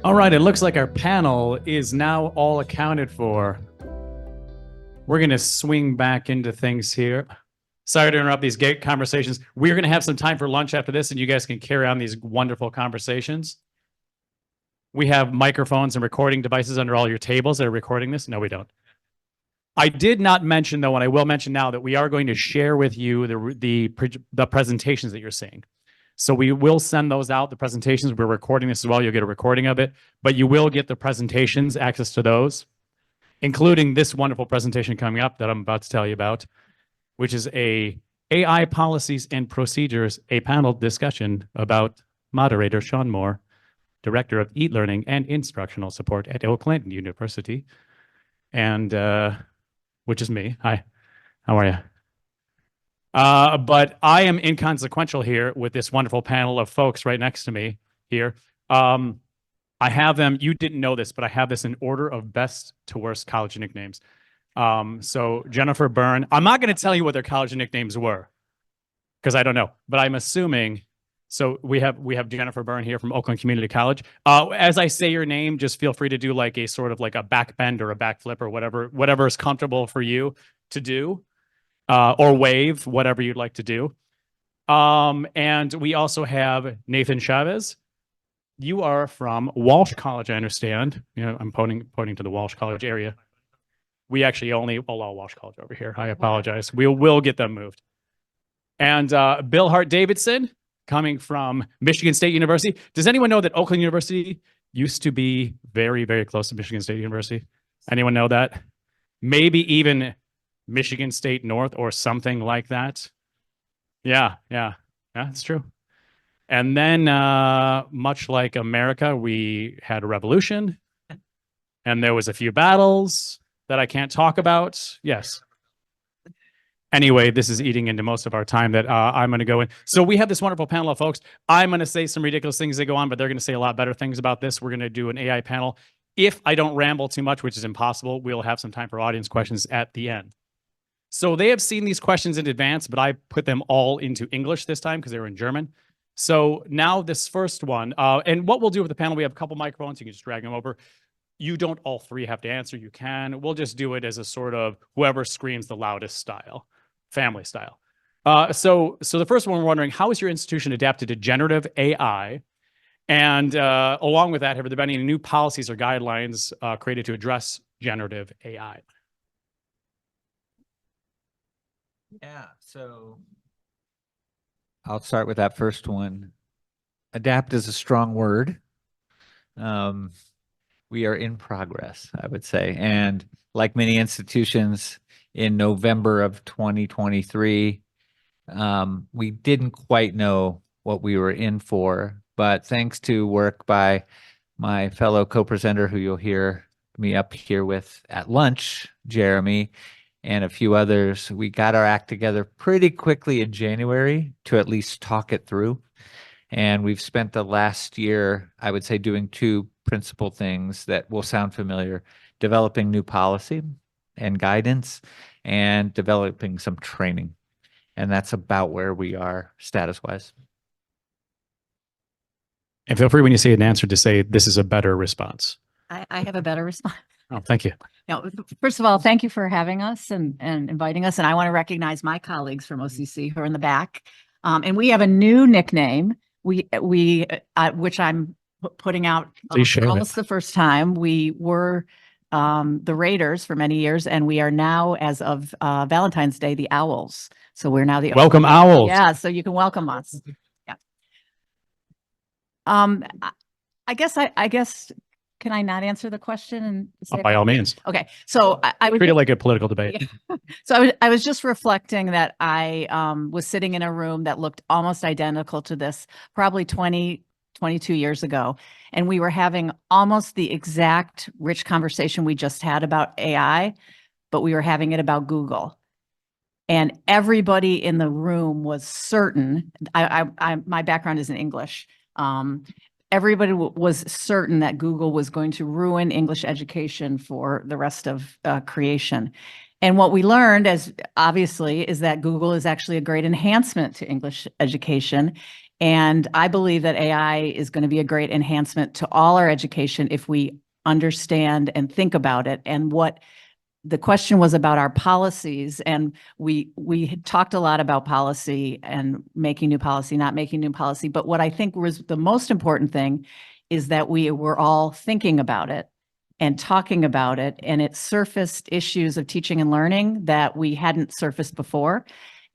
All right, it looks like our panel is now all accounted for. We're going to swing back into things here. Sorry to interrupt these great conversations. We're going to have some time for lunch after this, and you guys can carry on these wonderful conversations. We have microphones and recording devices under all your tables that are recording this. No, we don't. I did not mention, though, and I will mention now, that we are going to share with you the presentations that you're seeing. So we will send those out, the presentations. We're recording this as well. You'll get a recording of it, but you will get the presentations, access to those, including this wonderful presentation coming up that I'm about to tell you about, which is a AI policies and procedures, a panel discussion about Moderator Shaun Moore, Director of E-Learning and Instructional Support at Oakland University, and which is me. Hi, how are you? But I am inconsequential here with this wonderful panel of folks right next to me here. I have them, you didn't know this, but I have this in order of best to worst college nicknames. So Jennifer Berne, I'm not going to tell you what their college nicknames were, because I don't know, but I'm assuming. So we have Jennifer Berne here from Oakland Community College. As I say your name, just feel free to do like a sort of like a back bend or a backflip or whatever is comfortable for you to do. Or wave, whatever you'd like to do. And we also have Nathan Chavez. You are from Walsh College, I understand. You know, I'm pointing to the Walsh College area. We actually only allow Walsh College over here. I apologize. We will get them moved. And Bill Hart-Davidson, coming from Michigan State University. Does anyone know that Oakland University used to be very, very close to Michigan State University? Anyone know that? Maybe even Michigan State North or something like that. Yeah, that's true. And then much like America, we had a revolution and there was a few battles that I can't talk about. Yes. Anyway, this is eating into most of our time that I'm going to go in. So we have this wonderful panel of folks. I'm going to say some ridiculous things that go on, but they're going to say a lot better things about this. We're going to do an AI panel. If I don't ramble too much, which is impossible, we'll have some time for audience questions at the end. So they have seen these questions in advance, but I put them all into English this time because they were in German. So now this first one, and what we'll do with the panel, we have a couple microphones. You can just drag them over. You don't all three have to answer. You can. We'll just do it as a sort of whoever screams the loudest style, family style. So the first one, we're wondering, how is your institution adapted to generative AI? And along with that, have there been any new policies or guidelines created to address generative AI? Yeah, so I'll start with that first one. Adapt is a strong word. We are in progress, I would say. And like many institutions, in November of 2023, we didn't quite know what we were in for. But thanks to work by my fellow co-presenter, who you'll hear me up here with at lunch, Jeremy, and a few others, we got our act together pretty quickly in January to at least talk it through. And we've spent the last year, I would say, doing two principal things that will sound familiar: developing new policy and guidance, and developing some training. And that's about where we are status-wise. And feel free when you see an answer to say this is a better response. I have a better response. Oh, thank you. Now, first of all, thank you for having us and inviting us. And I want to recognize my colleagues from OCC who are in the back. And we have a new nickname, which I'm putting out almost the first time. We were the Raiders for many years, and we are now, as of Valentine's Day, the Owls. So we're now the Welcome Owls. Yeah, so you can welcome us. Yeah. I guess. Can I not answer the question? And by all means. Okay. So I would treat it like a political debate. Yeah. So I was just reflecting that I was sitting in a room that looked almost identical to this, probably 22 years ago. And we were having almost the exact rich conversation we just had about AI, but we were having it about Google. And everybody in the room was certain, my background is in English, everybody was certain that Google was going to ruin English education for the rest of creation. And what we learned, as obviously, is that Google is actually a great enhancement to English education. And I believe that AI is going to be a great enhancement to all our education if we understand and think about it. And what the question was about our policies, and we had talked a lot about policy and making new policy, not making new policy. But what I think was the most important thing is that we were all thinking about it and talking about it, and it surfaced issues of teaching and learning that we hadn't surfaced before.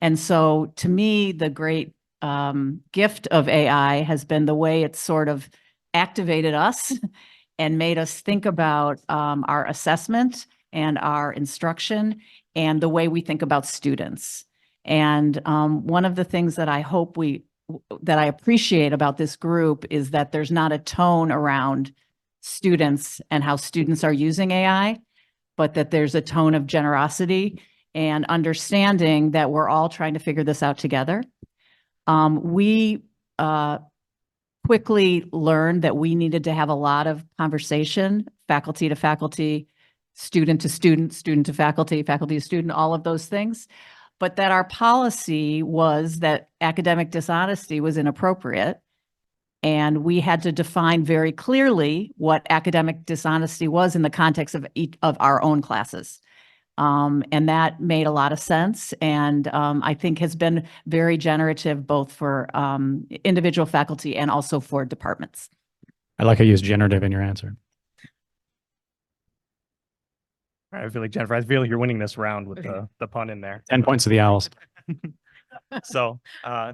And so to me, the great gift of AI has been the way it's sort of activated us and made us think about our assessment and our instruction and the way we think about students. And one of the things that I hope that I appreciate about this group is that there's not a tone around students and how students are using AI, but that there's a tone of generosity and understanding that we're all trying to figure this out together. We quickly learned that we needed to have a lot of conversation, faculty to faculty, student to student, student to faculty, faculty to student, all of those things. But that our policy was that academic dishonesty was inappropriate. And we had to define very clearly what academic dishonesty was in the context of each of our own classes. And that made a lot of sense, and I think has been very generative both for individual faculty and also for departments. I like how you use generative in your answer. I feel like, Jennifer, I feel like you're winning this round with the pun in there. 10 points to the Owls. So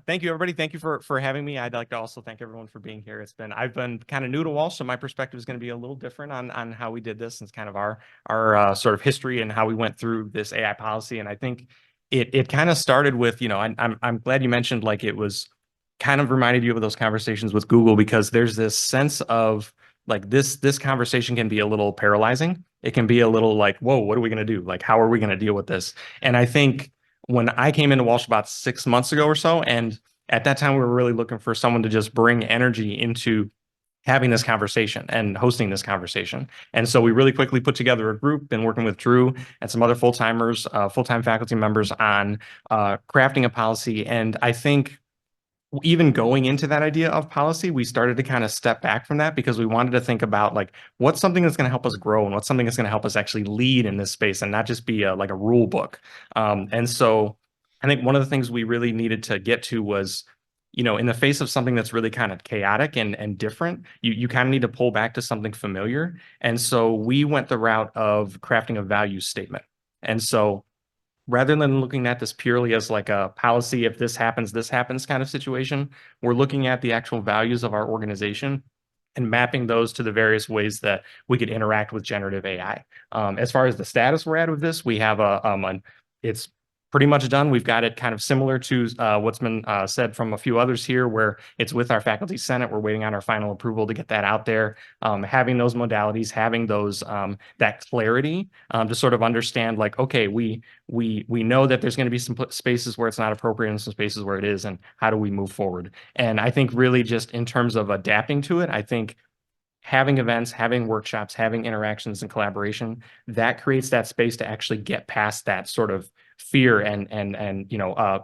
thank you, everybody. Thank you for having me. I'd like to also thank everyone for being here. I've been kind of new to Walsh, so my perspective is going to be a little different on how we did this and kind of our sort of history and how we went through this AI policy. And I think it kind of started with, I'm glad you mentioned, like, it was kind of reminded you of those conversations with Google, because there's this sense of like this conversation can be a little paralyzing. It can be a little like, whoa, what are we going to do? Like, how are we going to deal with this? And I think when I came into Walsh about 6 months ago or so, and at that time we were really looking for someone to just bring energy into having this conversation and hosting this conversation. And so we really quickly put together a group, been working with Drew and some other full-timers, full-time faculty members on crafting a policy. And I think even going into that idea of policy, we started to kind of step back from that, because we wanted to think about, like, what's something that's going to help us grow and what's something that's going to help us actually lead in this space and not just be like a rule book. And so I think one of the things we really needed to get to was, in the face of something that's really kind of chaotic and different, you kind of need to pull back to something familiar. And so we went the route of crafting a value statement. And so rather than looking at this purely as like a policy, if this happens kind of situation, we're looking at the actual values of our organization and mapping those to the various ways that we could interact with generative AI. As far as the status we're at with this, we have it's pretty much done. We've got it kind of similar to what's been said from a few others here, where it's with our faculty senate. We're waiting on our final approval to get that out there. Having those modalities, having those that clarity to sort of understand, like, okay, we know that there's going to be some spaces where it's not appropriate and some spaces where it is, and how do we move forward? And I think really just in terms of adapting to it, I think having events, having workshops, having interactions and collaboration, that creates that space to actually get past that sort of fear and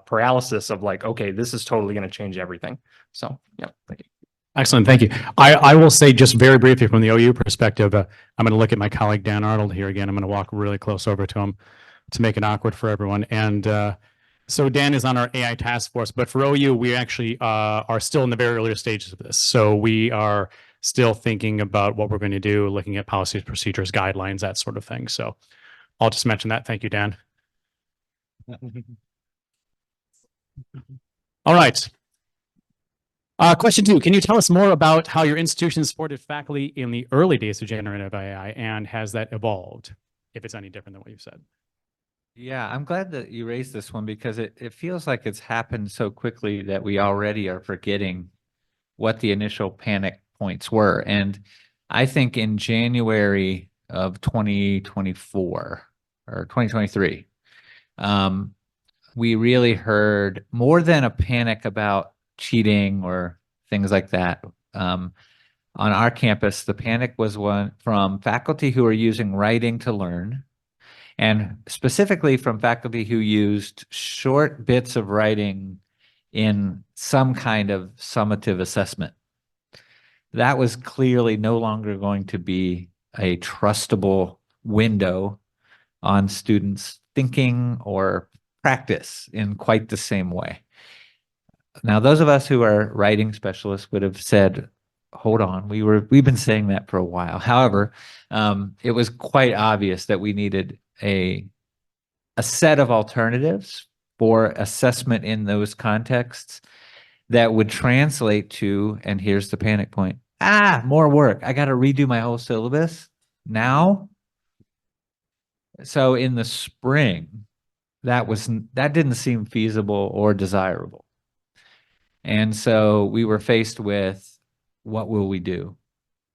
paralysis of like, okay, this is totally going to change everything. So yeah, thank you. Excellent. Thank you. I will say just very briefly from the OU perspective, I'm going to look at my colleague, Dan Arnold, here again. I'm going to walk really close over to him to make it awkward for everyone. And so Dan is on our AI task force, but for OU, we actually are still in the very earlier stages of this. So we are still thinking about what we're going to do, looking at policies, procedures, guidelines, that sort of thing. So I'll just mention that. Thank you, Dan. All right. Question 2, can you tell us more about how your institution supported faculty in the early days of generative AI, and has that evolved, if it's any different than what you've said? Yeah, I'm glad that you raised this one, because it feels like it's happened so quickly that we already are forgetting what the initial panic points were. And I think in January of 2024 or 2023, we really heard more than a panic about cheating or things like that. On our campus, the panic was one from faculty who are using writing to learn, and specifically from faculty who used short bits of writing in some kind of summative assessment. That was clearly no longer going to be a trustable window on students' thinking or practice in quite the same way. Now, those of us who are writing specialists would have said, hold on, we've been saying that for a while. However, it was quite obvious that we needed a set of alternatives for assessment in those contexts that would translate to, and here's the panic point, more work. I got to redo my whole syllabus now. So in the spring, that didn't seem feasible or desirable. And so we were faced with, what will we do?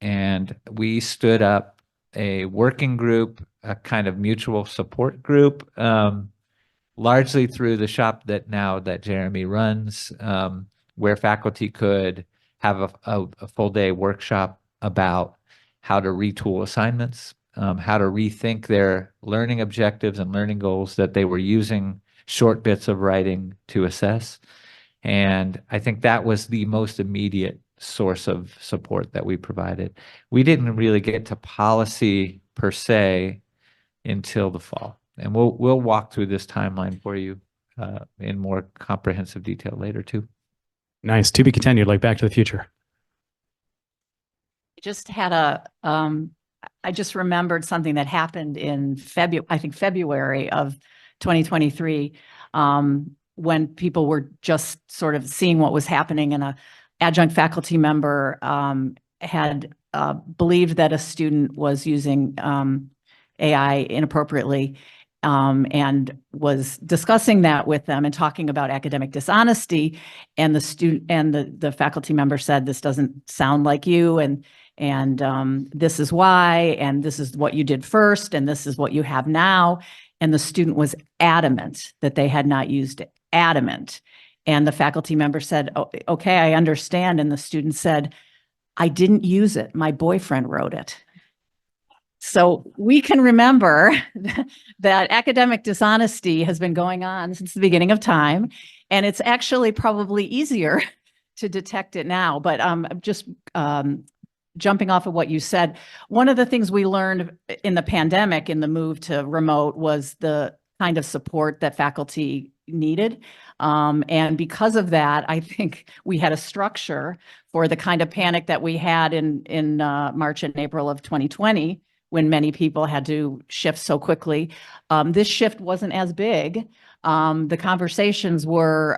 And we stood up a working group, a kind of mutual support group, largely through the shop that Jeremy runs, where faculty could have a full day workshop about how to retool assignments, how to rethink their learning objectives and learning goals that they were using short bits of writing to assess. And I think that was the most immediate source of support that we provided. We didn't really get to policy per se until the fall. And we'll walk through this timeline for you in more comprehensive detail later too. Nice. To be continued, like Back to the Future. I just remembered something that happened in February of 2023, when people were just sort of seeing what was happening, and a adjunct faculty member had believed that a student was using AI inappropriately, and was discussing that with them and talking about academic dishonesty. And the faculty member said, "This doesn't sound like you, and this is why, and this is what you did first, and this is what you have now." And the student was adamant that they had not used it. Adamant. And the faculty member said, "Oh, okay, I understand." And the student said, "I didn't use it. My boyfriend wrote it." So we can remember that academic dishonesty has been going on since the beginning of time, and it's actually probably easier to detect it now. But just jumping off of what you said, one of the things we learned in the pandemic, in the move to remote, was the kind of support that faculty needed. And because of that, I think we had a structure for the kind of panic that we had in March and April of 2020, when many people had to shift so quickly. This shift wasn't as big. The conversations were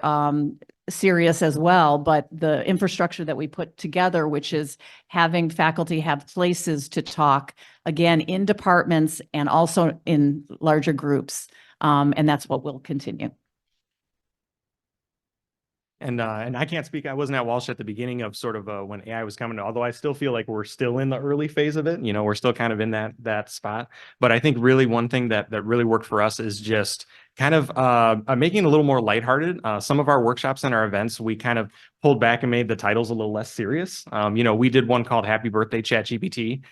serious as well, but the infrastructure that we put together, which is having faculty have places to talk, again, in departments and also in larger groups, and that's what will continue. And I can't speak, I wasn't at Walsh at the beginning of sort of when AI was coming, although I still feel like we're still in the early phase of it. You know, we're still kind of in that spot. But I think really one thing that really worked for us is just kind of making it a little more lighthearted. Some of our workshops and our events, we kind of pulled back and made the titles a little less serious. You know, we did one called Happy Birthday ChatGPT.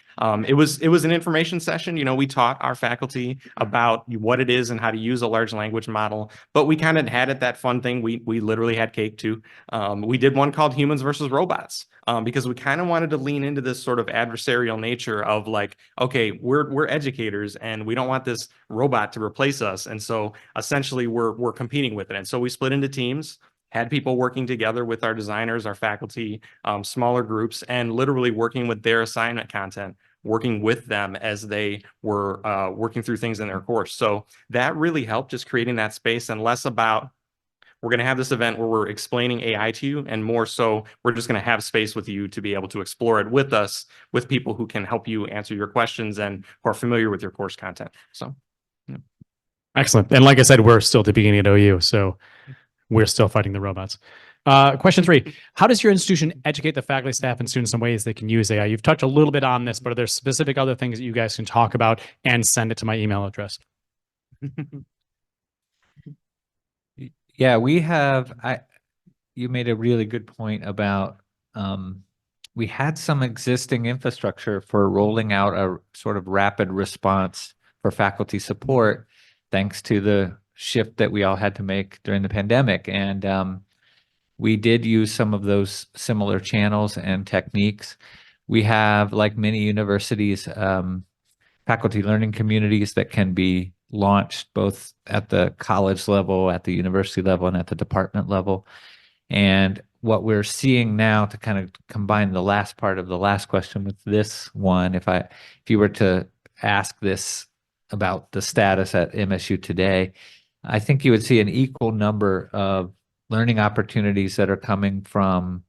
It was an information session. You know, we taught our faculty about what it is and how to use a large language model, but we kind of had it that fun thing. We literally had cake too. We did one called Humans versus Robots, because we kind of wanted to lean into this sort of adversarial nature of like, okay, we're educators and we don't want this robot to replace us. And so essentially we're competing with it. And so we split into teams, had people working together with our designers, our faculty, smaller groups, and literally working with their assignment content, working with them as they were working through things in their course. So that really helped, just creating that space, and less about, we're going to have this event where we're explaining AI to you, and more so we're just going to have space with you to be able to explore it with us, with people who can help you answer your questions and who are familiar with your course content. So, yeah. Excellent. And like I said, we're still at the beginning at OU, so we're still fighting the robots. Question 3, how does your institution educate the faculty, staff, and students in ways they can use AI? You've touched a little bit on this, but are there specific other things that you guys can talk about and send it to my email address? Yeah, we have, you made a really good point about, we had some existing infrastructure for rolling out a sort of rapid response for faculty support, thanks to the shift that we all had to make during the pandemic. And we did use some of those similar channels and techniques. We have, like many universities, faculty learning communities that can be launched both at the college level, at the university level, and at the department level. And what we're seeing now, to kind of combine the last part of the last question with this one, if you were to ask this about the status at MSU today, I think you would see an equal number of learning opportunities that are coming from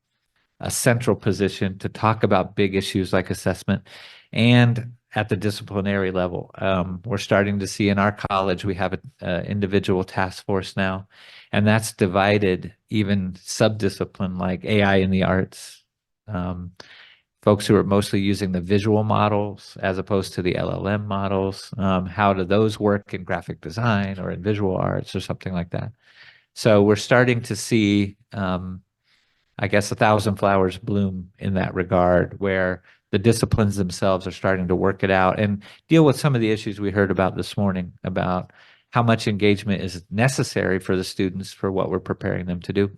a central position to talk about big issues like assessment, and at the disciplinary level. We're starting to see in our college, we have an individual task force now, and that's divided even sub-discipline like AI in the arts. Folks who are mostly using the visual models as opposed to the LLM models. How do those work in graphic design or in visual arts or something like that? So we're starting to see, I guess, 1,000 flowers bloom in that regard, where the disciplines themselves are starting to work it out and deal with some of the issues we heard about this morning about how much engagement is necessary for the students for what we're preparing them to do.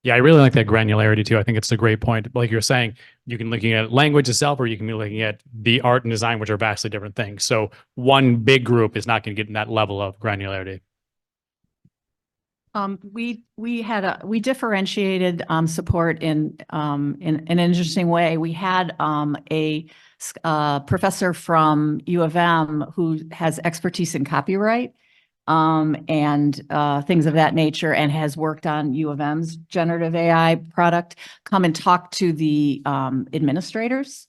Yeah, I really like that granularity too. I think it's a great point. Like you're saying, you can looking at language itself, or you can be looking at the art and design, which are vastly different things. So one big group is not going to get in that level of granularity. We differentiated support in an interesting way. We had a professor from U of M who has expertise in copyright and things of that nature, and has worked on U of M's generative AI product, come and talk to the administrators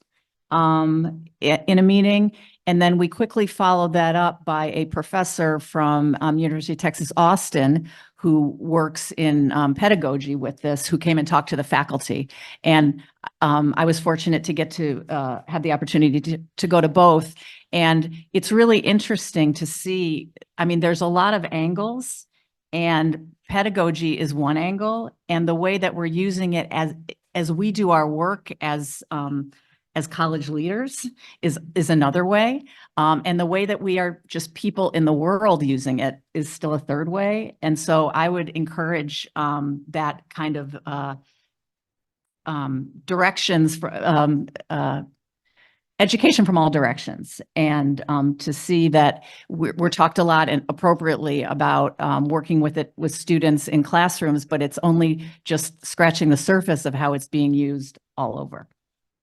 in a meeting. And then we quickly followed that up by a professor from University of Texas, Austin, who works in pedagogy with this, who came and talked to the faculty. And I was fortunate to get to have the opportunity to go to both. And it's really interesting to see, I mean, there's a lot of angles, and pedagogy is one angle, and the way that we're using it as we do our work as college leaders is another way. And the way that we are just people in the world using it is still a third way. And so I would encourage that kind of directions for education from all directions, and to see that we're talked a lot and appropriately about working with it with students in classrooms, but it's only just scratching the surface of how it's being used all over.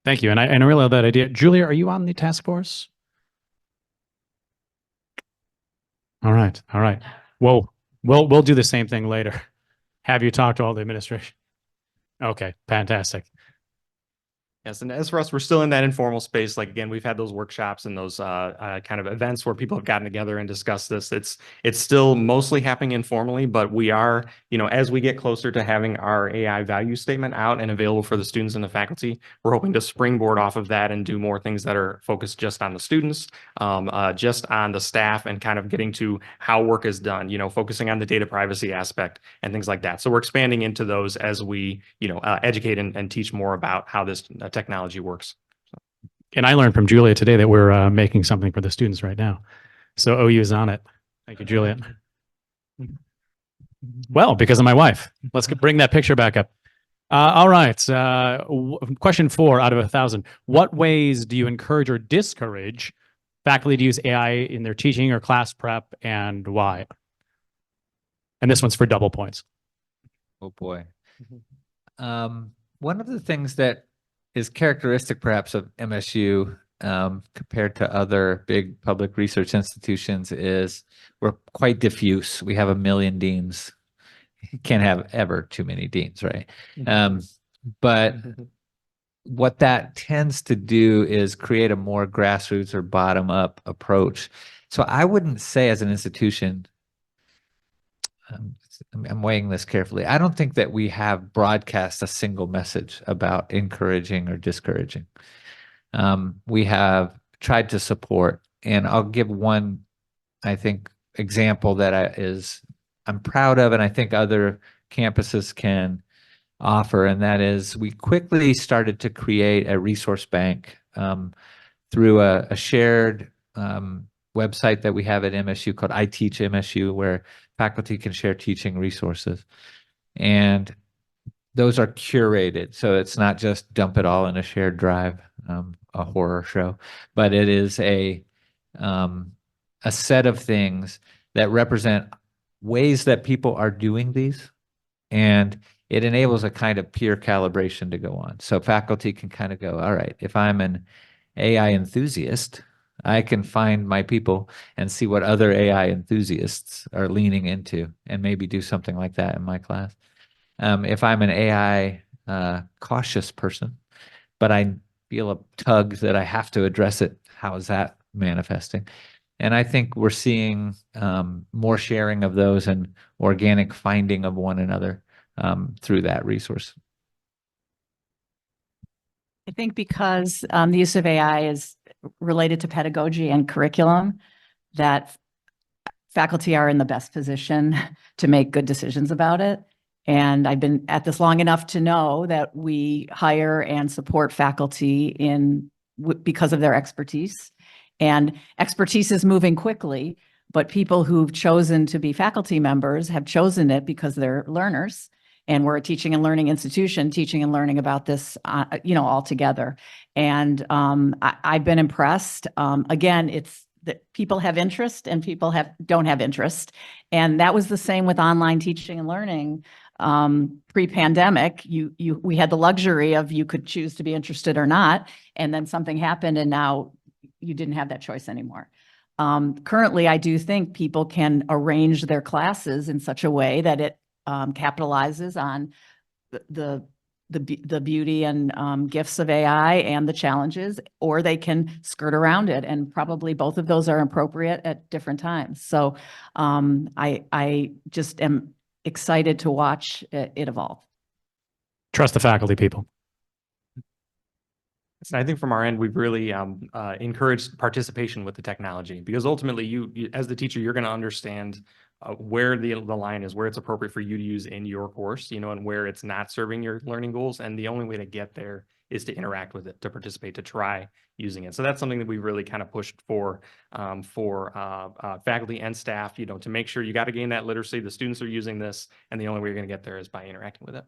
Thank you. And I really love that idea. Julia, are you on the task force? All right. All right. Well, we'll do the same thing later. Have you talked to all the administration? Okay, fantastic. Yes, and as for us, we're still in that informal space. Like, again, we've had those workshops and those kind of events where people have gotten together and discussed this. It's still mostly happening informally, but we are, as we get closer to having our AI value statement out and available for the students and the faculty, we're hoping to springboard off of that and do more things that are focused just on the students, just on the staff, and kind of getting to how work is done, focusing on the data privacy aspect and things like that. So we're expanding into those as we, educate and teach more about how this technology works. And I learned from Julia today that we're making something for the students right now. So OU is on it. Thank you, Julia. Well, because of my wife. Let's bring that picture back up. All right. Question 4 out of 1,000. What ways do you encourage or discourage faculty to use AI in their teaching or class prep, and why? And this one's for double points. Oh boy. One of the things that is characteristic perhaps of MSU compared to other big public research institutions is we're quite diffuse. We have 1 million deans. You can't have ever too many deans, right? But what that tends to do is create a more grassroots or bottom-up approach. So I wouldn't say as an institution, I'm weighing this carefully, I don't think that we have broadcast a single message about encouraging or discouraging. We have tried to support, and I'll give one, I think, example that I'm proud of, and I think other campuses can offer, and that is we quickly started to create a resource bank through a shared website that we have at MSU called I Teach MSU, where faculty can share teaching resources. And those are curated. So it's not just dump it all in a shared drive, a horror show, but it is a set of things that represent ways that people are doing these, and it enables a kind of peer calibration to go on. So faculty can kind of go, all right, if I'm an AI enthusiast, I can find my people and see what other AI enthusiasts are leaning into and maybe do something like that in my class. If I'm an AI cautious person, but I feel a tug that I have to address it, how is that manifesting? And I think we're seeing more sharing of those and organic finding of one another through that resource. I think because the use of AI is related to pedagogy and curriculum, that faculty are in the best position to make good decisions about it. And I've been at this long enough to know that we hire and support faculty because of their expertise. And expertise is moving quickly, but people who've chosen to be faculty members have chosen it because they're learners. And we're a teaching and learning institution, teaching and learning about this, all together. And I've been impressed. Again, it's that people have interest and people don't have interest. And that was the same with online teaching and learning. Pre-pandemic, we had the luxury of you could choose to be interested or not, and then something happened and now you didn't have that choice anymore. Currently, I do think people can arrange their classes in such a way that it capitalizes on the beauty and gifts of AI and the challenges, or they can skirt around it, and probably both of those are appropriate at different times. So I just am excited to watch it evolve. Trust the faculty, people. So I think from our end, we've really encouraged participation with the technology, because ultimately you as the teacher, you're going to understand where the line is, where it's appropriate for you to use in your course, and where it's not serving your learning goals. And the only way to get there is to interact with it, to participate, to try using it. So that's something that we really kind of pushed for faculty and staff, to make sure you got to gain that literacy. The students are using this, and the only way you're going to get there is by interacting with it.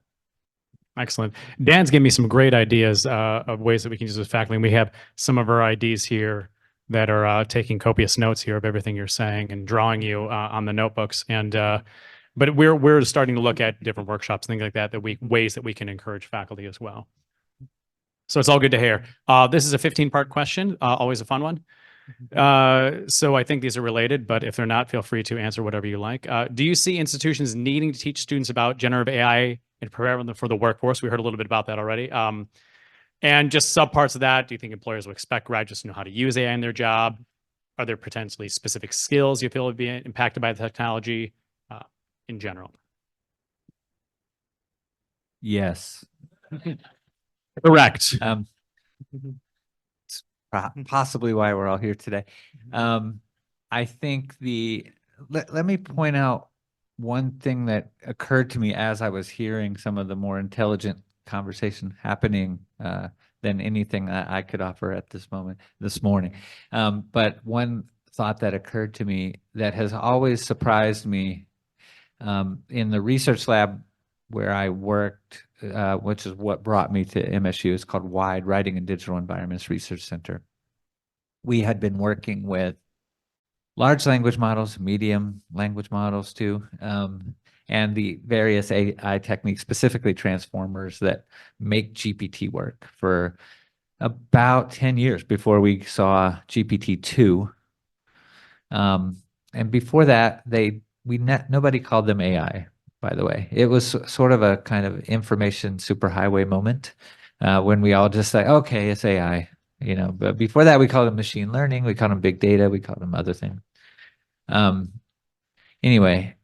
Excellent. Dan's given me some great ideas of ways that we can use with faculty. And we have some of our IDs here that are taking copious notes here of everything you're saying and drawing you on the notebooks. And but we're starting to look at different workshops, things like that, ways that we can encourage faculty as well. So it's all good to hear. This is a 15-part question, always a fun one. So I think these are related, but if they're not, feel free to answer whatever you like. Do you see institutions needing to teach students about generative AI and prepare them for the workforce? We heard a little bit about that already. And just subparts of that, do you think employers will expect graduates to know how to use AI in their job? Are there potentially specific skills you feel would be impacted by the technology in general? Yes. Correct. Possibly why we're all here today. I think let me point out one thing that occurred to me as I was hearing some of the more intelligent conversation happening than anything I could offer at this morning. But one thought that occurred to me that has always surprised me in the research lab where I worked, which is what brought me to MSU. It's called WIDE, Writing in Digital Environments Research Center. We had been working with large language models, medium language models too, and the various AI techniques, specifically transformers, that make GPT work for about 10 years before we saw GPT-2. And before that, nobody called them AI, by the way. It was sort of a kind of information superhighway moment when we all just say, okay, it's AI, but before that, we called them machine learning, we called them big data, we called them other things. Anyway,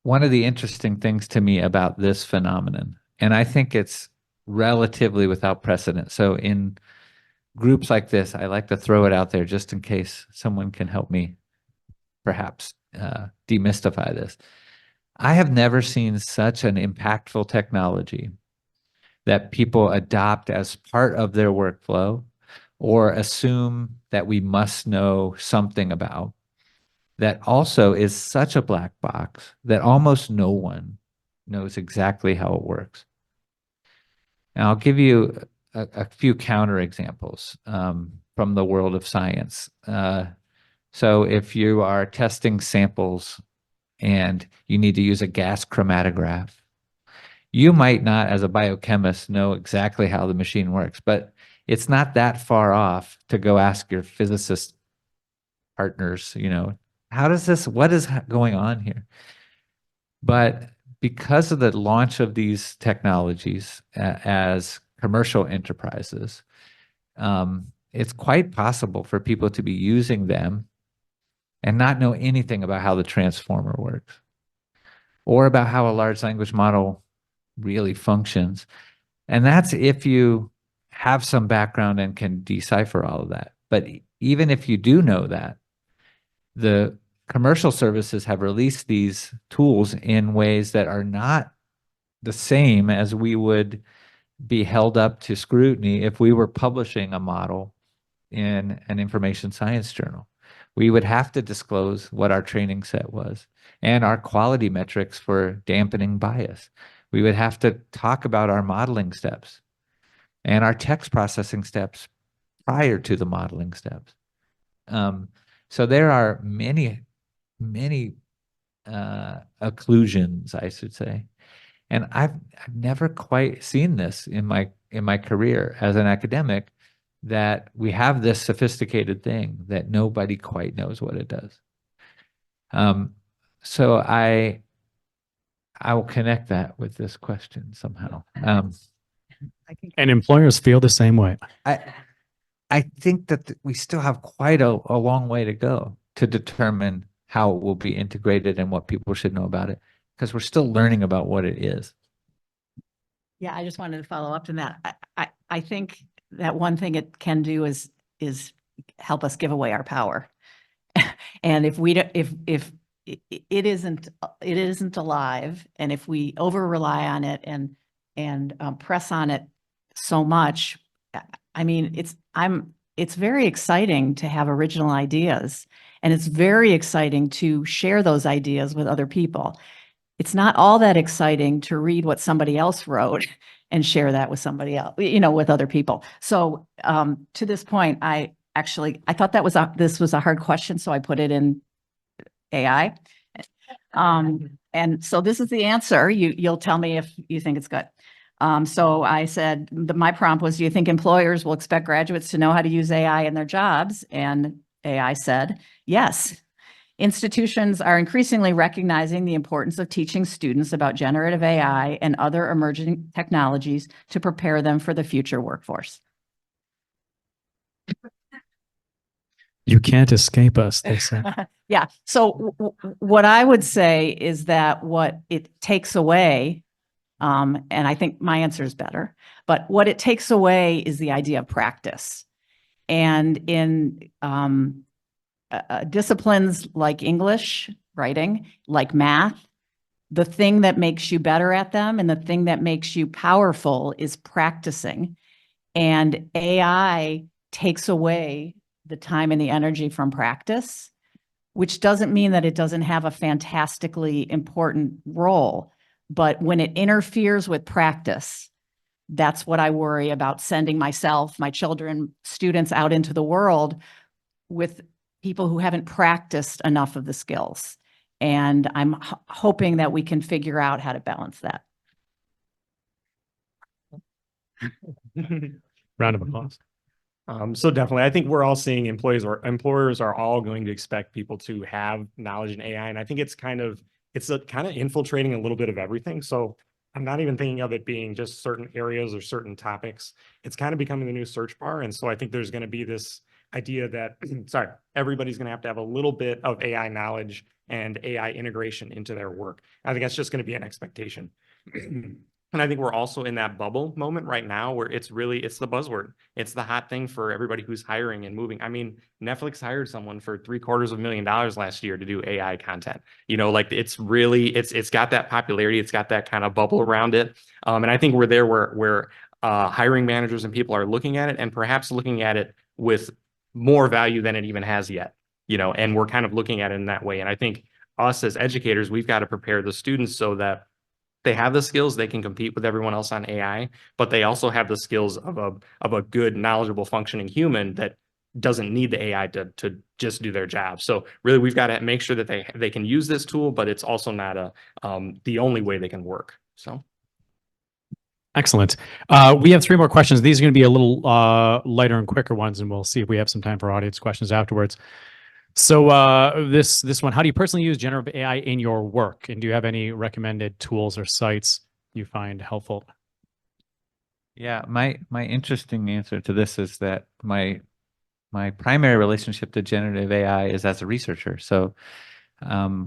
one of the interesting things to me about this phenomenon, and I think it's relatively without precedent. So in groups like this, I like to throw it out there just in case someone can help me perhaps demystify this. I have never seen such an impactful technology that people adopt as part of their workflow or assume that we must know something about, that also is such a black box that almost no one knows exactly how it works. And I'll give you a few counterexamples from the world of science. So if you are testing samples and you need to use a gas chromatograph, you might not, as a biochemist, know exactly how the machine works, but it's not that far off to go ask your physicist partners, what is going on here? But because of the launch of these technologies as commercial enterprises, it's quite possible for people to be using them and not know anything about how the transformer works or about how a large language model really functions. And that's if you have some background and can decipher all of that. But even if you do know that, the commercial services have released these tools in ways that are not the same as we would be held up to scrutiny if we were publishing a model in an information science journal. We would have to disclose what our training set was and our quality metrics for dampening bias. We would have to talk about our modeling steps and our text processing steps prior to the modeling steps. So there are many occlusions, I should say. And I've never quite seen this in my career as an academic, that we have this sophisticated thing that nobody quite knows what it does. So I will connect that with this question somehow. And employers feel the same way. I think that we still have quite a long way to go to determine how it will be integrated and what people should know about it, because we're still learning about what it is. Yeah, I just wanted to follow up to that. I think that one thing it can do is help us give away our power. And if it isn't alive, and if we over rely on it and press on it so much, I mean, it's very exciting to have original ideas, and it's very exciting to share those ideas with other people. It's not all that exciting to read what somebody else wrote and share that with somebody else, with other people. So to this point, I thought this was a hard question, so I put it in AI. And so this is the answer. You'll tell me if you think it's good. So I said, my prompt was, do you think employers will expect graduates to know how to use AI in their jobs? And AI said, yes. Institutions are increasingly recognizing the importance of teaching students about generative AI and other emerging technologies to prepare them for the future workforce. You can't escape us, they say. Yeah. So what I would say is that what it takes away, and I think my answer is better, but what it takes away is the idea of practice. And in disciplines like English, writing, like math, the thing that makes you better at them and the thing that makes you powerful is practicing. And AI takes away the time and the energy from practice, which doesn't mean that it doesn't have a fantastically important role. But when it interferes with practice, that's what I worry about, sending myself, my children, students out into the world with people who haven't practiced enough of the skills. And I'm hoping that we can figure out how to balance that. Round of applause. So definitely, I think we're all seeing employers are all going to expect people to have knowledge in AI. And I think it's kind of infiltrating a little bit of everything. So I'm not even thinking of it being just certain areas or certain topics. It's kind of becoming the new search bar. And so I think there's going to be this idea that, everybody's going to have a little bit of AI knowledge and AI integration into their work. I think that's just going to be an expectation. And I think we're also in that bubble moment right now where it's the buzzword. It's the hot thing for everybody who's hiring and moving. I mean, Netflix hired someone for $750,000 last year to do AI content. It's got that popularity. It's got that kind of bubble around it. And I think we're there where hiring managers and people are looking at it and perhaps looking at it with more value than it even has yet, and we're kind of looking at it in that way. And I think us as educators, we've got to prepare the students so that they have the skills, they can compete with everyone else on AI, but they also have the skills of a good, knowledgeable, functioning human that doesn't need the AI to just do their job. So really, we've got to make sure that they can use this tool, but it's also not the only way they can work. So. Excellent. We have 3 more questions. These are going to be a little lighter and quicker ones, and we'll see if we have some time for audience questions afterwards. So this one, how do you personally use generative AI in your work? And do you have any recommended tools or sites you find helpful? Yeah, my interesting answer to this is that my primary relationship to generative AI is as a researcher. So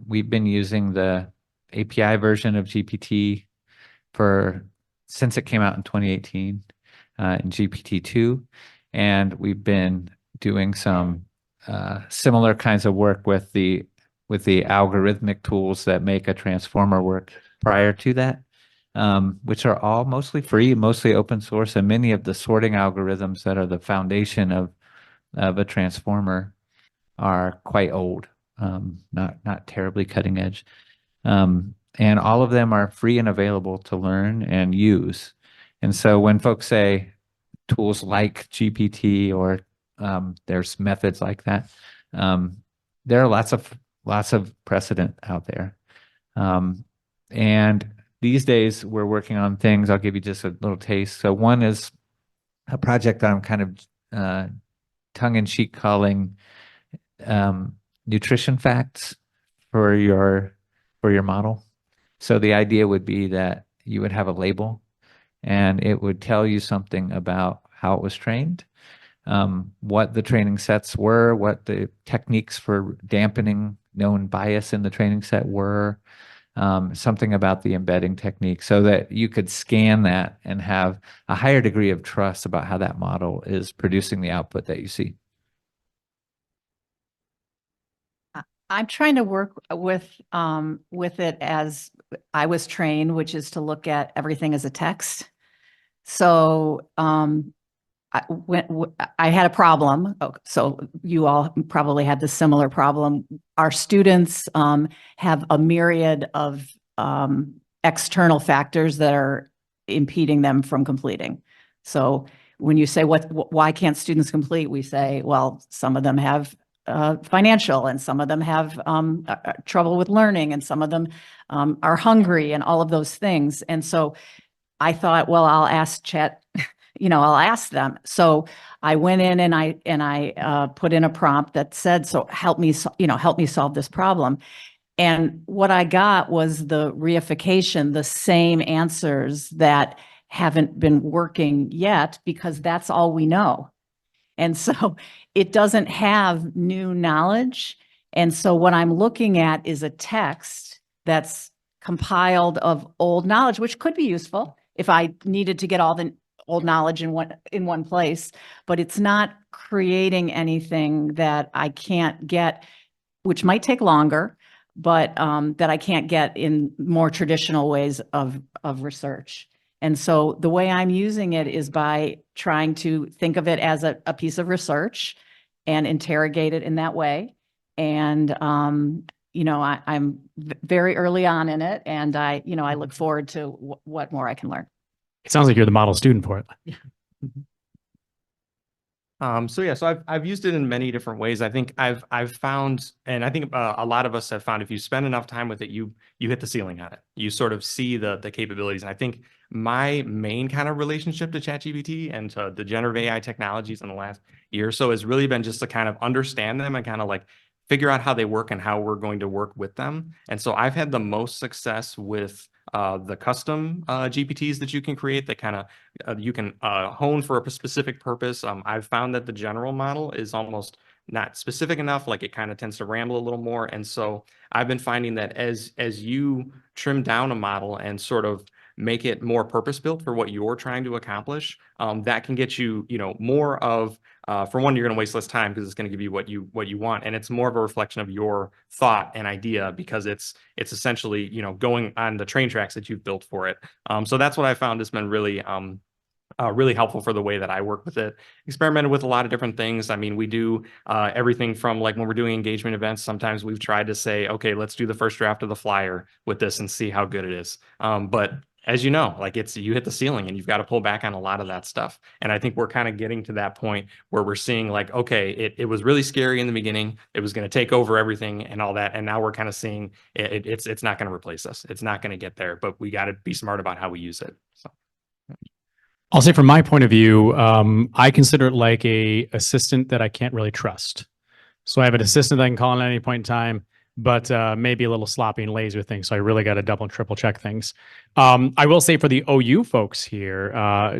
we've been using the API version of GPT since it came out in 2018 in GPT-2, and we've been doing some similar kinds of work with the algorithmic tools that make a transformer work prior to that, which are all mostly free, mostly open source, and many of the sorting algorithms that are the foundation of a transformer are quite old, not terribly cutting edge. And all of them are free and available to learn and use. And so when folks say tools like GPT or there's methods like that, there are lots of precedent out there. And these days we're working on things. I'll give you just a little taste. So one is a project that I'm kind of tongue-in-cheek calling nutrition facts for your model. So the idea would be that you would have a label and it would tell you something about how it was trained, what the training sets were, what the techniques for dampening known bias in the training set were, something about the embedding technique, so that you could scan that and have a higher degree of trust about how that model is producing the output that you see. I'm trying to work with it as I was trained, which is to look at everything as a text. So I had a problem. Oh, so you all probably had the similar problem. Our students have a myriad of external factors that are impeding them from completing. So when you say why can't students complete, we say, well, some of them have financial, and some of them have trouble with learning, and some of them are hungry, and all of those things. And so I thought, well, I'll ask Chat, I'll ask them. So I went in and I put in a prompt that said, so help me solve this problem. And what I got was the reification, the same answers that haven't been working yet, because that's all we know. And so it doesn't have new knowledge. And so what I'm looking at is a text that's compiled of old knowledge, which could be useful if I needed to get all the old knowledge in one place, but it's not creating anything that I can't get, which might take longer, but that I can't get in more traditional ways of research. And so the way I'm using it is by trying to think of it as a piece of research and interrogate it in that way. And, I'm very early on in it, and I look forward to what more I can learn. It sounds like you're the model student for it. So I've used it in many different ways. I think I've found, and I think a lot of us have found, if you spend enough time with it, you hit the ceiling on it. You sort of see the capabilities. And I think my main kind of relationship to ChatGPT and to the generative AI technologies in the last year or so has really been just to kind of understand them and kind of like figure out how they work and how we're going to work with them. And so I've had the most success with the custom GPTs that you can create that kind of you can hone for a specific purpose. I've found that the general model is almost not specific enough, like it kind of tends to ramble a little more. And so I've been finding that as you trim down a model and sort of make it more purpose-built for what you're trying to accomplish, that can get you, more of, for one, you're going to waste less time because it's going to give you what you want, and it's more of a reflection of your thought and idea because it's essentially, going on the train tracks that you've built for it. So that's what I found has been really really helpful for the way that I work with it. Experimented with a lot of different things. I mean, we do everything from like when we're doing engagement events, sometimes we've tried to say, okay, let's do the first draft of the flyer with this and see how good it is. But as you know, like you hit the ceiling and you've got to pull back on a lot of that stuff. And I think we're kind of getting to that point where we're seeing like, okay, it was really scary in the beginning. It was going to take over everything and all that. And now we're kind of seeing it's not going to replace us. It's not going to get there, but we got to be smart about how we use it. So. I'll say from my point of view, I consider it like a assistant that I can't really trust. So I have an assistant that I can call at any point in time, but maybe a little sloppy and lazy with things. So I really got to double and triple check things. I will say for the OU folks here,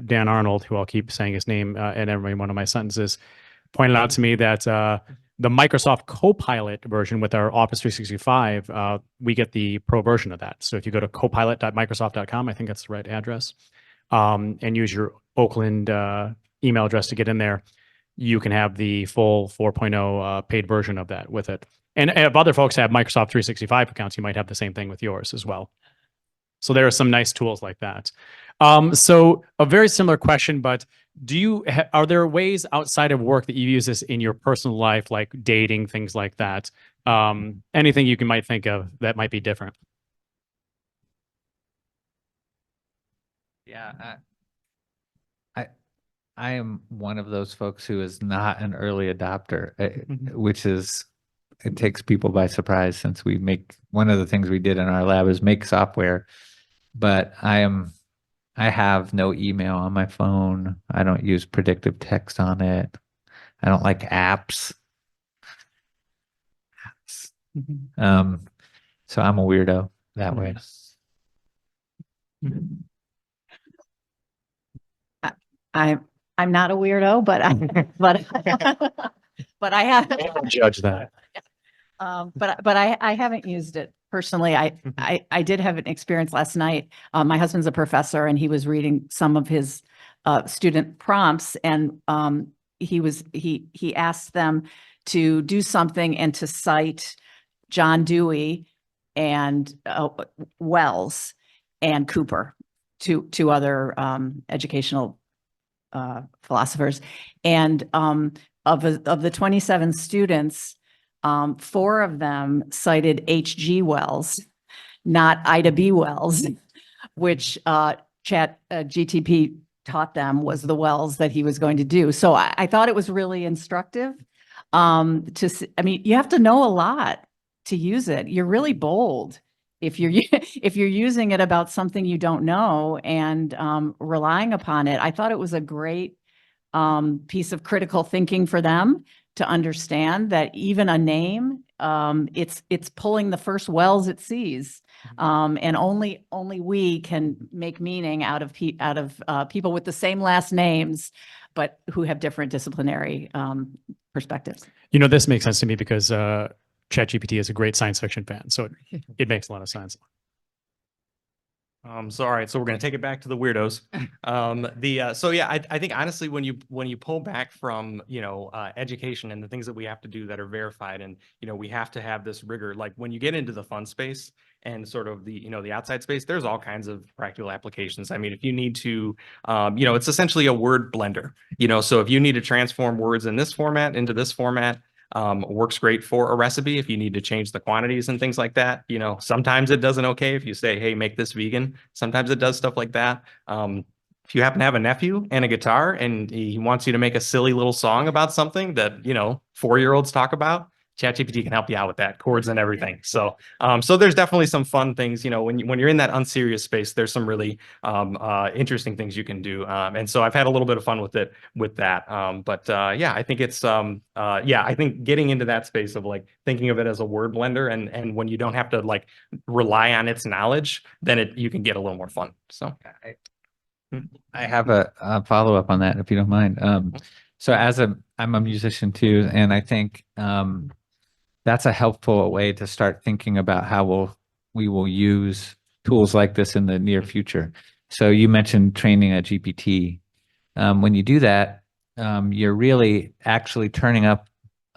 Dan Arnold, who I'll keep saying his name in every one of my sentences, pointed out to me that the Microsoft Copilot version with our Office 365, we get the pro version of that. So if you go to copilot.microsoft.com, I think that's the right address, and use your Oakland email address to get in there, you can have the full 4.0 paid version of that with it. And if other folks have Microsoft 365 accounts, you might have the same thing with yours as well. So there are some nice tools like that. So a very similar question, but are there ways outside of work that you use this in your personal life, like dating, things like that? Anything you might think of that might be different? Yeah, I am one of those folks who is not an early adopter, which is, it takes people by surprise since one of the things we did in our lab is make software, but I have no email on my phone. I don't use predictive text on it. I don't like apps. So I'm a weirdo that way. I'm not a weirdo, but I have. Judge that. But I haven't used it personally. I did have an experience last night. My husband's a professor, and he was reading some of his student prompts, and he asked them to do something and to cite John Dewey and Wells and Cooper, two other educational philosophers. And of the 27 students, 4 of them cited H.G. Wells, not Ida B. Wells, which GTP taught them was the Wells that he was going to do. So I thought it was really instructive. I mean, you have to know a lot to use it. You're really bold if you're using it about something you don't know and relying upon it. I thought it was a great piece of critical thinking for them to understand that even a name, it's pulling the first wells it sees, and only we can make meaning out of people with the same last names, but who have different disciplinary perspectives. You know, this makes sense to me because ChatGPT is a great science fiction fan, so it makes a lot of sense. So all right, so we're gonna take it back to the weirdos. So yeah, I think honestly, when you pull back from education and the things that we have to do that are verified, and we have to have this rigor. Like when you get into the fun space and sort of the outside space, there's all kinds of practical applications. I mean, if you need to, it's essentially a word blender. So if you need to transform words in this format into this format. Works great for a recipe if you need to change the quantities and things like that. Sometimes it doesn't okay if you say, hey, make this vegan. Sometimes it does stuff like that. If you happen to have a nephew and a guitar and he wants you to make a silly little song about something that 4-year-olds talk about, ChatGPT can help you out with that, chords and everything. So there's definitely some fun things. When you're in that unserious space, there's some really interesting things you can do. And so I've had a little bit of fun with it with that. Yeah, I think it's I think getting into that space of like thinking of it as a word blender, and when you don't have to like rely on its knowledge, then you can get a little more fun. So I have a follow up on that, if you don't mind. So I'm a musician too, and I think that's a helpful way to start thinking about how we will use tools like this in the near future. So you mentioned training a GPT. When you do that, you're really actually turning up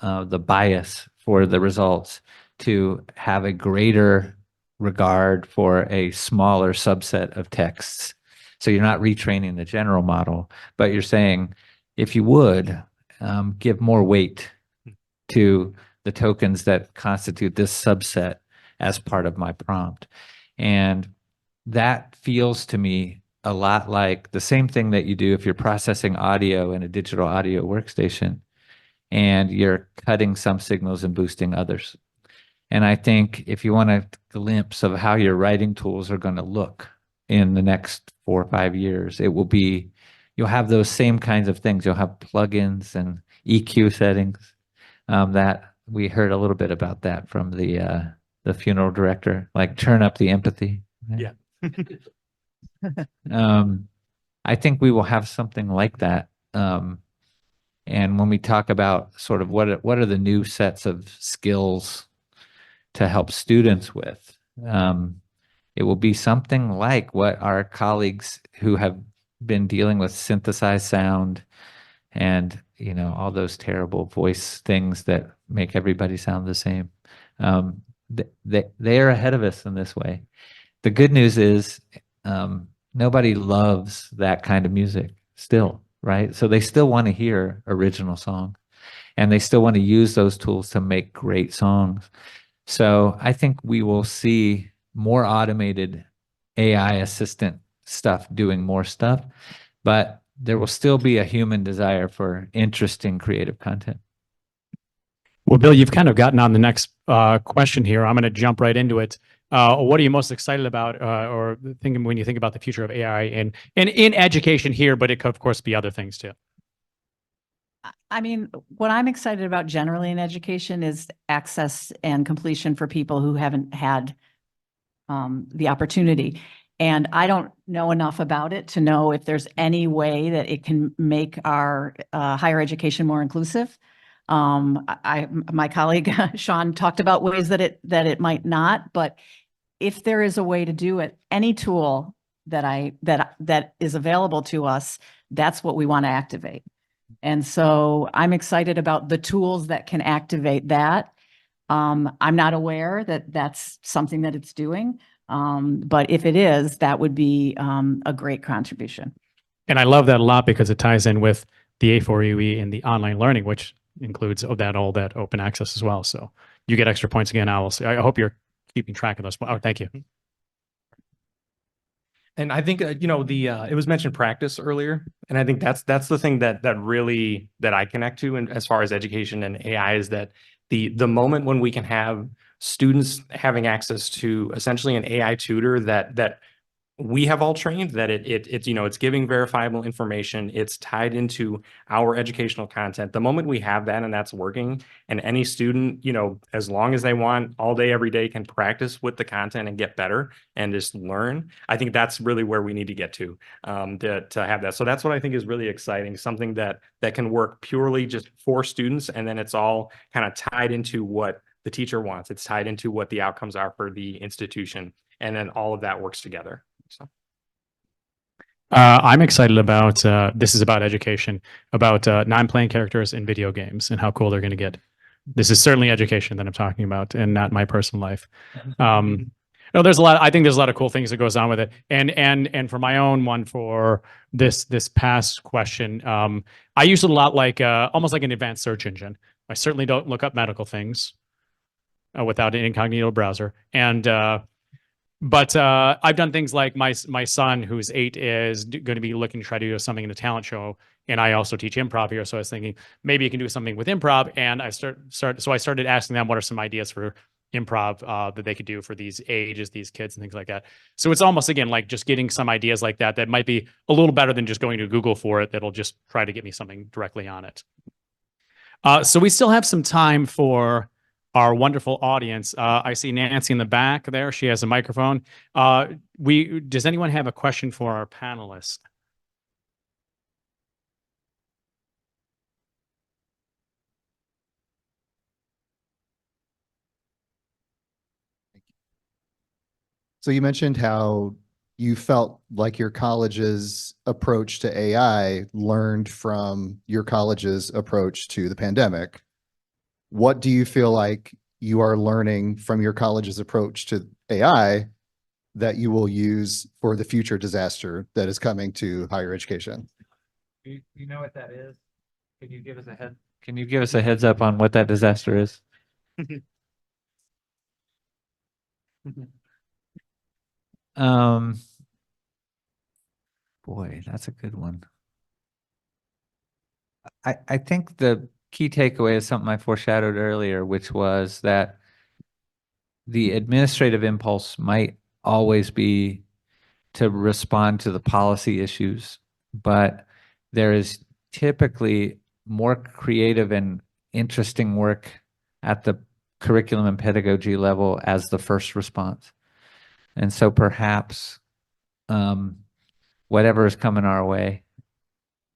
the bias for the results to have a greater regard for a smaller subset of texts. So you're not retraining the general model, but you're saying, if you would, give more weight to the tokens that constitute this subset as part of my prompt. And that feels to me a lot like the same thing that you do if you're processing audio in a digital audio workstation and you're cutting some signals and boosting others. And I think if you want a glimpse of how your writing tools are going to look in the next 4 or 5 years, it will be, you'll have those same kinds of things. You'll have plugins and EQ settings that we heard a little bit about that from the funeral director, like turn up the empathy. Yeah. I think we will have something like that. And when we talk about sort of what are the new sets of skills to help students with, it will be something like what our colleagues who have been dealing with synthesized sound and, you know, all those terrible voice things that make everybody sound the same. They are ahead of us in this way. The good news is nobody loves that kind of music still, right? So they still want to hear original songs, and they still want to use those tools to make great songs. So I think we will see more automated AI assistant stuff doing more stuff, but there will still be a human desire for interesting creative content. Well, Bill, you've kind of gotten on the next question here. I'm going to jump right into it. What are you most excited about or thinking when you think about the future of AI and in education here, but it could, of course, be other things too? I mean, what I'm excited about generally in education is access and completion for people who haven't had the opportunity. And I don't know enough about it to know if there's any way that it can make our higher education more inclusive. My colleague Shaun talked about ways that it might not, but if there is a way to do it, any tool that is available to us, that's what we want to activate. And so I'm excited about the tools that can activate that. I'm not aware that that's something that it's doing, but if it is, that would be a great contribution. And I love that a lot because it ties in with the A4UE and the online learning, which includes all that open access as well. So you get extra points again. I hope you're keeping track of those. Oh, thank you. And I think, you know, it was mentioned practice earlier. And I think that's the thing that really that I connect to. And as far as education and AI is that the moment when we can have students having access to essentially an AI tutor that we have all trained, that it's you know, it's giving verifiable information, it's tied into our educational content. The moment we have that and that's working, and any student, you know, as long as they want, all day, every day, can practice with the content and get better and just learn, I think that's really where we need to get to have that. So that's what I think is really exciting, something that can work purely just for students, and then it's all kind of tied into what the teacher wants. It's tied into what the outcomes are for the institution, and then all of that works together. So. I'm excited about, this is about education, about non-playing characters in video games and how cool they're going to get. This is certainly education that I'm talking about and not my personal life. No, I think there's a lot of cool things that goes on with it. And for my own one for this past question, I use it a lot like, almost like an advanced search engine. I certainly don't look up medical things without an incognito browser. But I've done things like my son, who's 8, is going to be looking to try to do something in a talent show, and I also teach improv here. So I was thinking maybe you can do something with improv, and I started asking them what are some ideas for improv that they could do for these ages, these kids, and things like that. So it's almost again like just getting some ideas like that might be a little better than just going to Google for it. That'll just try to get me something directly on it. So we still have some time for our wonderful audience. I see Nancy in the back there. She has a microphone. Does anyone have a question for our panelists? So you mentioned how you felt like your college's approach to AI learned from your college's approach to the pandemic. What do you feel like you are learning from your college's approach to AI that you will use for the future disaster that is coming to higher education? You know what that is? Can you give us a heads up on what that disaster is? Um, boy, that's a good one. I think the key takeaway is something I foreshadowed earlier, which was that the administrative impulse might always be to respond to the policy issues, but there is typically more creative and interesting work at the curriculum and pedagogy level as the first response. And so perhaps whatever is coming our way,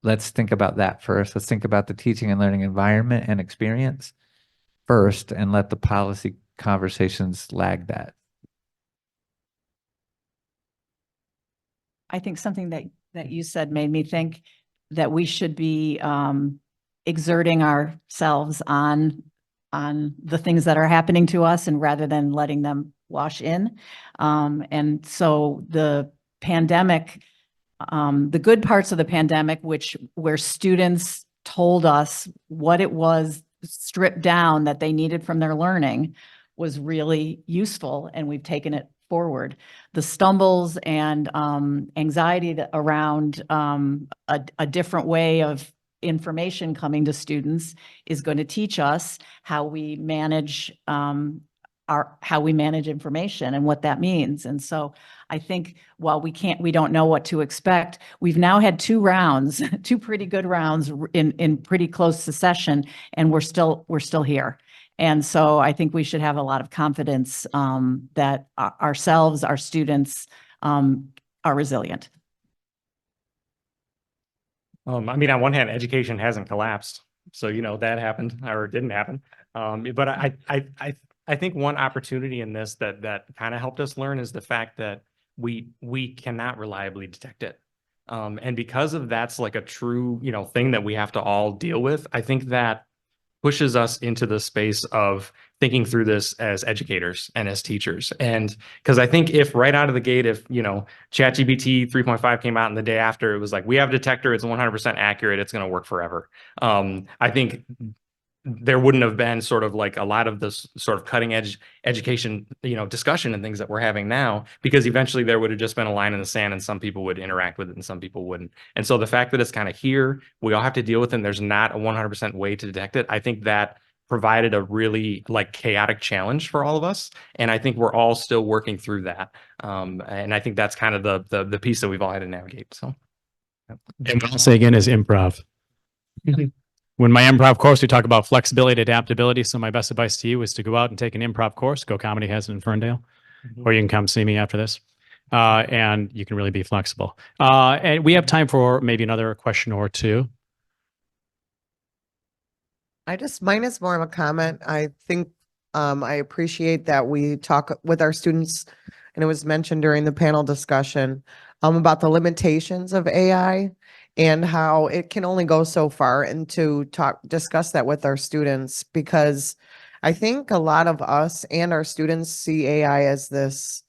let's think about that first. Let's think about the teaching and learning environment and experience first, and let the policy conversations lag that. I think something that you said made me think that we should be exerting ourselves on the things that are happening to us, and rather than letting them wash in. And so the pandemic, the good parts of the pandemic, where students told us what it was stripped down that they needed from their learning, was really useful, and we've taken it forward. The stumbles and anxiety around a different way of information coming to students is going to teach us how we manage information and what that means. And so I think while we don't know what to expect, we've now had two pretty good rounds in pretty close succession, and we're still here. And so I think we should have a lot of confidence that our students are resilient. I mean, on one hand, education hasn't collapsed, so that happened or didn't happen. But I think one opportunity in this that kind of helped us learn is the fact that we cannot reliably detect it. And because of that's like a true, thing that we have to all deal with, I think that pushes us into the space of thinking through this as educators and as teachers. And because I think if right out of the gate, if, ChatGPT 3.5 came out and the day after, it was like, we have a detector, it's 100% accurate, it's going to work forever. I think there wouldn't have been sort of like a lot of this sort of cutting edge education, discussion and things that we're having now, because eventually there would have just been a line in the sand and some people would interact with it and some people wouldn't. And so the fact that it's kind of here, we all have to deal with it, and there's not a 100% way to detect it. I think that provided a really like chaotic challenge for all of us. And I think we're all still working through that. And I think that's kind of the piece that we've all had to navigate. So. And what I'll say again is improv. When my improv course, we talk about flexibility, adaptability. So my best advice to you is to go out and take an improv course. Go Comedy has it in Ferndale, or you can come see me after this. And you can really be flexible. And we have time for maybe another question or two. Mine is more of a comment. I think I appreciate that we talk with our students, and it was mentioned during the panel discussion about the limitations of AI and how it can only go so far, and to discuss that with our students, because I think a lot of us and our students see AI as this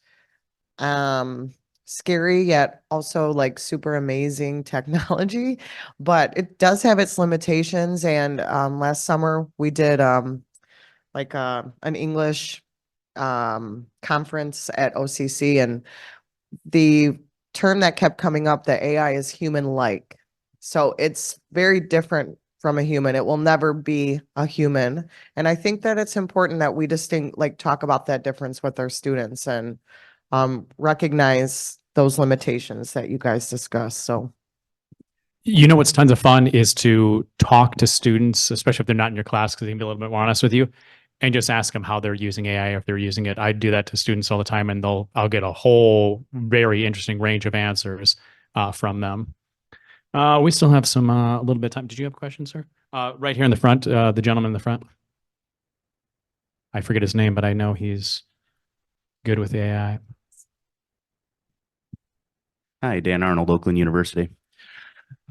scary yet also like super amazing technology, but it does have its limitations. And last summer we did like an English conference at OCC, and the term that kept coming up, that AI is human-like. So it's very different from a human. It will never be a human. And I think that it's important that we talk about that difference with our students, and recognize those limitations that you guys discussed. So, What's tons of fun is to talk to students, especially if they're not in your class, because they can be a little bit more honest with you, and just ask them how they're using AI, or if they're using it. I do that to students all the time, and I'll get a whole very interesting range of answers from them. We still have a little bit of time. Did you have a question, sir? Right here in the front, the gentleman in the front. I forget his name, but I know he's good with AI. Hi, Dan Arnold, Oakland University.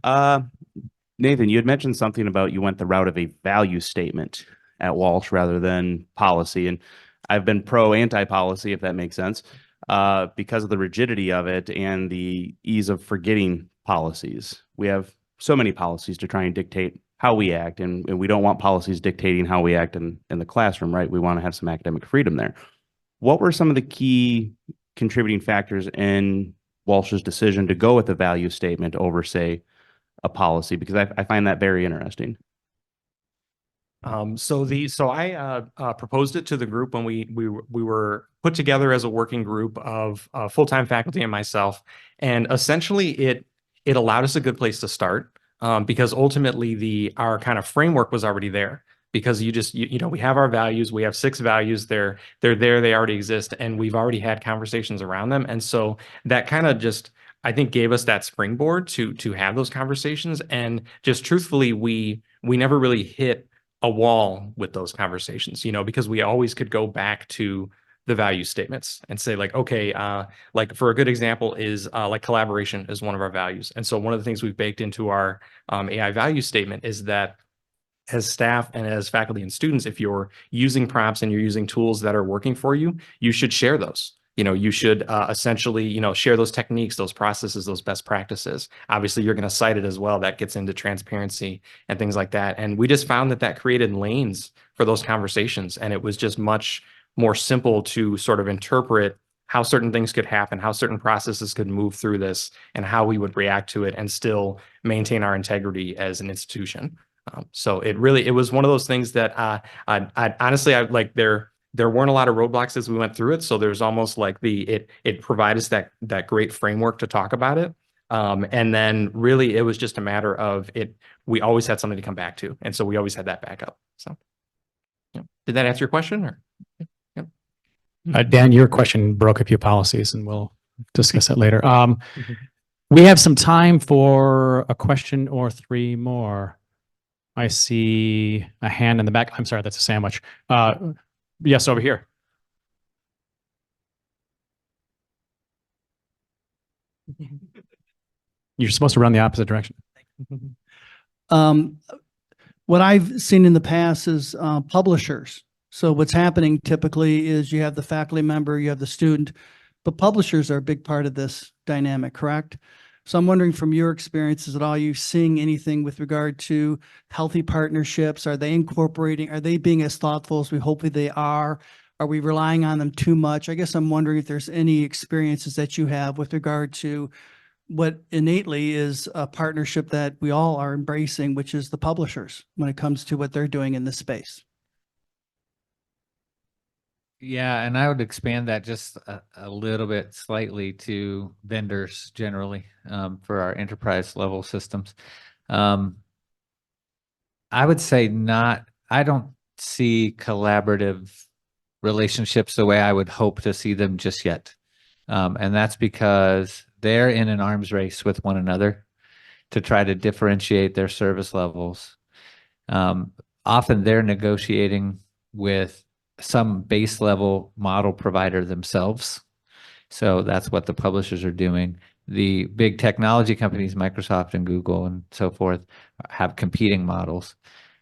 Nathan, you had mentioned something about you went the route of a value statement at Walsh rather than policy. And I've been pro anti-policy, if that makes sense. because of the rigidity of it and the ease of forgetting policies. We have so many policies to try and dictate how we act, and we don't want policies dictating how we act in the classroom, right? We want to have some academic freedom there. What were some of the key contributing factors in Walsh's decision to go with the value statement over, say, a policy? Because I find that very interesting. So I proposed it to the group when we were put together as a working group of full-time faculty and myself, and essentially it allowed us a good place to start, because ultimately our kind of framework was already there. Because you know, we have our values, we have 6 values, they're there, they already exist, and we've already had conversations around them, and so that kind of just, I think, gave us that springboard to have those conversations. And just truthfully, we never really hit a wall with those conversations, you know, because we always could go back to the value statements and say, like, okay, like for a good example is like collaboration is one of our values. And so one of the things we've baked into our AI value statement is that as staff and as faculty and students, if you're using prompts and you're using tools that are working for you, you should share those. You know, you should essentially, you know, share those techniques, those processes, those best practices. Obviously, you're going to cite it as well. That gets into transparency and things like that. And we just found that created lanes for those conversations. And it was just much more simple to sort of interpret how certain things could happen, how certain processes could move through this, and how we would react to it and still maintain our integrity as an institution. So it was one of those things that I honestly, like there weren't a lot of roadblocks as we went through it. So there's almost like it provided us that great framework to talk about it. And then really it was just a matter of we always had something to come back to. And so we always had that backup. So yeah. Did that answer your question? Or? Yep. Dan, your question broke a few policies, and we'll discuss that later. We have some time for a question or 3 more. I see a hand in the back. I'm sorry, that's a sandwich. Yes, over here. You're supposed to run the opposite direction. What I've seen in the past is publishers. So what's happening typically is you have the faculty member, you have the student, but publishers are a big part of this dynamic, correct? So I'm wondering, from your experiences at all, are you seeing anything with regard to healthy partnerships? Are they being as thoughtful as we hope they are? Are we relying on them too much? I guess I'm wondering if there's any experiences that you have with regard to what innately is a partnership that we all are embracing, which is the publishers, when it comes to what they're doing in this space. Yeah, and I would expand that just a little bit slightly to vendors generally, for our enterprise level systems. I would say I don't see collaborative relationships the way I would hope to see them just yet. And that's because they're in an arms race with one another to try to differentiate their service levels. Often they're negotiating with some base level model provider themselves. So that's what the publishers are doing. The big technology companies, Microsoft and Google and so forth, have competing models,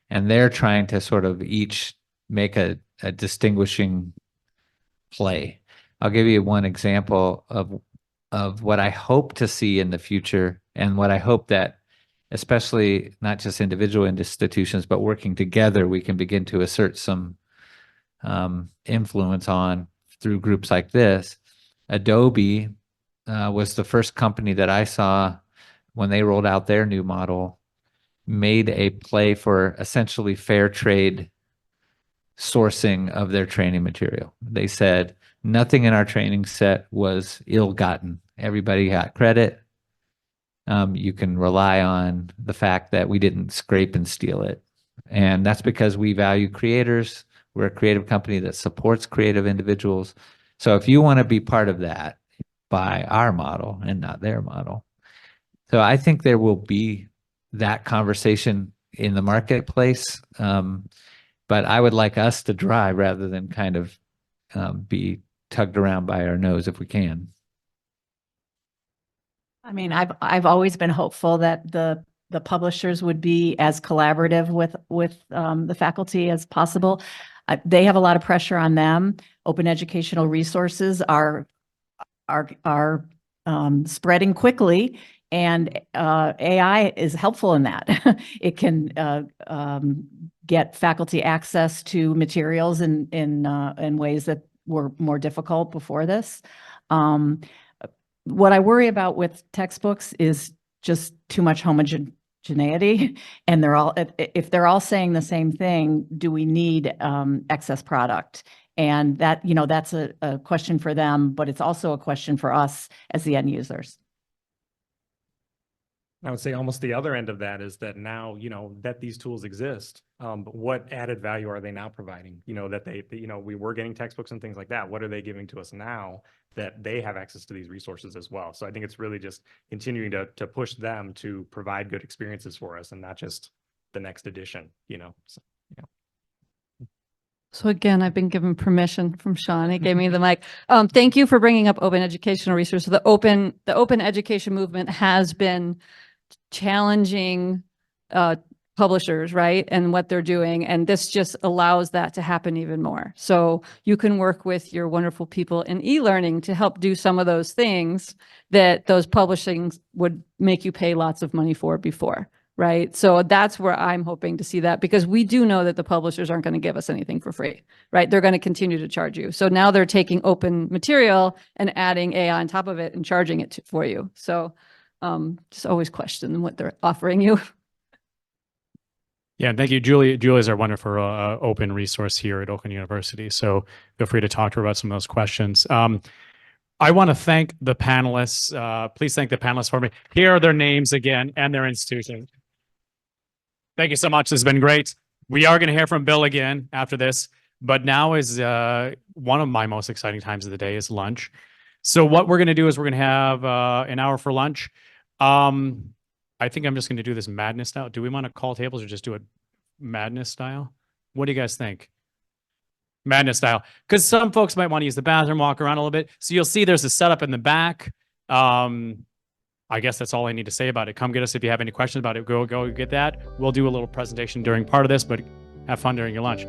and they're trying to sort of each make a distinguishing play. I'll give you one example of what I hope to see in the future, and what I hope that especially not just individual institutions, but working together, we can begin to assert some influence on through groups like this. Adobe was the first company that I saw when they rolled out their new model, made a play for essentially fair trade sourcing of their training material. They said nothing in our training set was ill-gotten. Everybody got credit. You can rely on the fact that we didn't scrape and steal it. And that's because we value creators. We're a creative company that supports creative individuals. So if you want to be part of that, buy our model and not their model. So I think there will be that conversation in the marketplace. But I would like us to drive rather than kind of be tugged around by our nose if we can. I mean, I've always been hopeful that the publishers would be as collaborative with the faculty as possible. They have a lot of pressure on them. Open educational resources are are spreading quickly, and AI is helpful in that. It can get faculty access to materials in ways that were more difficult before this. What I worry about with textbooks is just too much homogeneity, and if they're all saying the same thing, do we need excess product? And that, that's a question for them, but it's also a question for us as the end users. I would say almost the other end of that is that now, that these tools exist, but what added value are they now providing? That we were getting textbooks and things like that. What are they giving to us now that they have access to these resources as well? So I think it's really just continuing to push them to provide good experiences for us and not just the next edition, So, So again, I've been given permission from Shaun. He gave me the mic. Thank you for bringing up open educational resources. The open education movement has been challenging publishers, right? And what they're doing. And this just allows that to happen even more. So you can work with your wonderful people in e-learning to help do some of those things that those publishings would make you pay lots of money for before. Right. So that's where I'm hoping to see that, because we do know that the publishers aren't going to give us anything for free. Right. They're going to continue to charge you. So now they're taking open material and adding AI on top of it and charging it for you. So just always question what they're offering you. Yeah, thank you, Julie. Julie is our wonderful open resource here at Oakland University. So feel free to talk to her about some of those questions. I want to thank the panelists. Please thank the panelists for me. Here are their names again and their institution. Thank you so much. This has been great. We are going to hear from Bill again after this, but now is one of my most exciting times of the day is lunch. So what we're going to do is we're going to have an hour for lunch. I think I'm just going to do this madness style. Do we want to call tables or just do it madness style? What do you guys think? Madness style. Because some folks might want to use the bathroom, walk around a little bit. So you'll see there's a setup in the back. I guess that's all I need to say about it. Come get us if you have any questions about it. Go get that. We'll do a little presentation during part of this, but have fun during your lunch.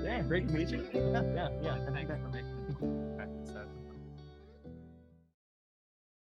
Yeah, great to meet you. Yeah. Thanks for making it.